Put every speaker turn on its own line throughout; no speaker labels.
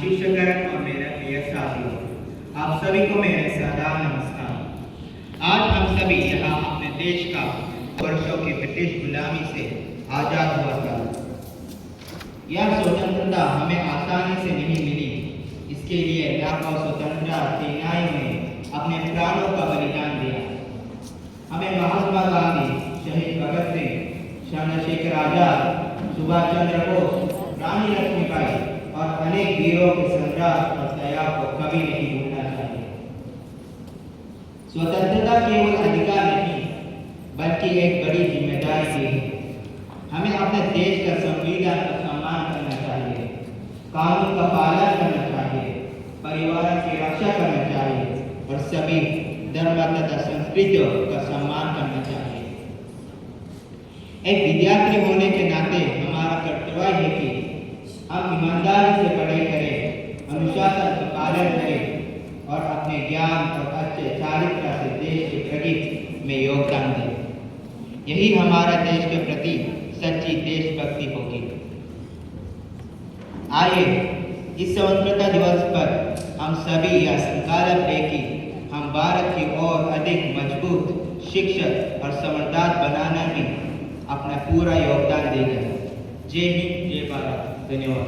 शिक्षकगण और मेरे प्रिय साथियों, आप सभी को मेरे सादर नमस्कार। आज हम सभी यहाँ अपने देश का वर्षों की ब्रिटिश गुलामी से आज़ाद हुआ था। यह स्वतंत्रता हमें आसानी से नहीं मिली। इसके लिए लाखों स्वतंत्रता सेनानियों ने अपने प्राणों का बलिदान दिया। हमें महात्मा गांधी, शहीद भगत सिंह, चंद्रशेखर आजाद, सुभाष चंद्र बोस, रानी लक्ष्मीबाई और अनेक वीरों के संघर्ष और त्याग को कभी नहीं भूलना चाहिए। स्वतंत्रता केवल अधिकार नहीं, बल्कि एक बड़ी जिम्मेदारी भी है। हमें अपने देश का संविधान का सम्मान करना चाहिए, कानून का पालन करना चाहिए, परिवार की रक्षा करना चाहिए और सभी धर्म तथा संस्कृतियों का सम्मान करना चाहिए। एक विद्यार्थी होने के नाते हमारा कर्तव्य है कि हम ईमानदारी से पढ़ाई करें, अनुशासन का पालन करें और अपने ज्ञान और अच्छे चारित्र से देश के प्रगति में योगदान दें। यही हमारा देश के प्रति सच्ची देशभक्ति होगी। आइए इस स्वतंत्रता दिवस पर हम सभी यह संकल्प लें कि हम भारत की ओर अधिक मजबूत, शिक्षित और समझदार बनाने में अपना पूरा योगदान देगा। जय हिंद, जय भारत। धन्यवाद।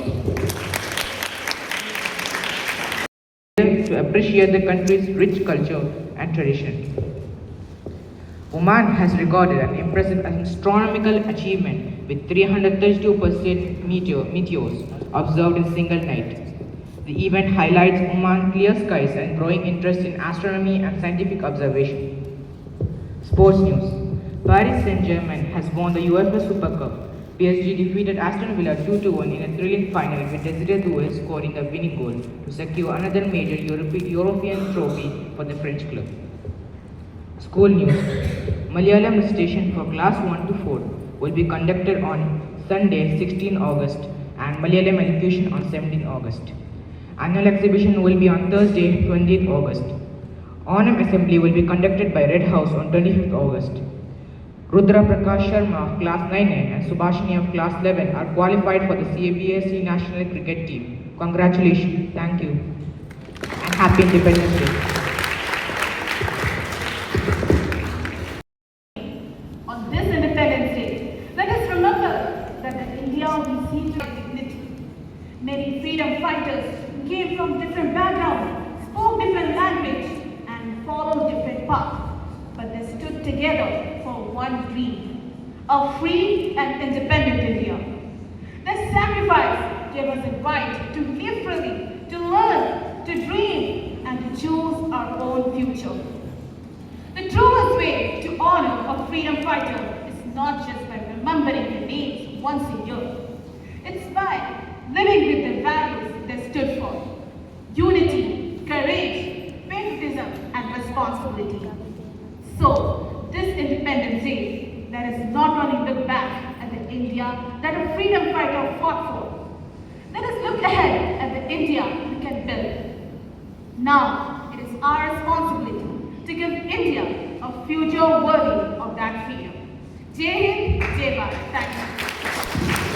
To appreciate the country's rich culture and tradition. Oman has recorded an impressive astronomical achievement with 332% meteors observed in a single night. The event highlights Oman's clear skies and growing interest in astronomy and scientific observation. Sports news. Paris Saint-Germain has won the UEFA Super Cup. PSG defeated Aston Villa 2-1 in a thrilling final with Desiree Doué scoring a winning goal to secure another major European trophy for the French club. School news. Malayalam recitation for class 1 to 4 will be conducted on Sunday 16 August and Malayalam elocution on 17 August. Annual exhibition will be on Thursday 20th August. Onam assembly will be conducted by Red House on 25th August. Rudra Prakash Sharma of class 9A and Subhashini of class 11 are qualified for the CBSE national cricket team. Congratulations, thank you, and happy Independence Day.
On this Independence Day, let us remember that the India we see today is dignity. Many freedom fighters came from different backgrounds, spoke different language, and followed different paths, but they stood together for one dream, a free and independent India. Their sacrifice gave us a right to live freely, to learn, to dream, and to choose our own future. The truest way to honor a freedom fighter is not just by remembering their names once a year. It's by living with the values they stood for: unity, courage, patriotism, and responsibility. So, this Independence Day, let us not only look back at the India that a freedom fighter fought for. Let us look ahead at the India we can build. Now, it is our responsibility to give India a future worthy of that freedom. Jai Hind, Jai Bharat. Thank you.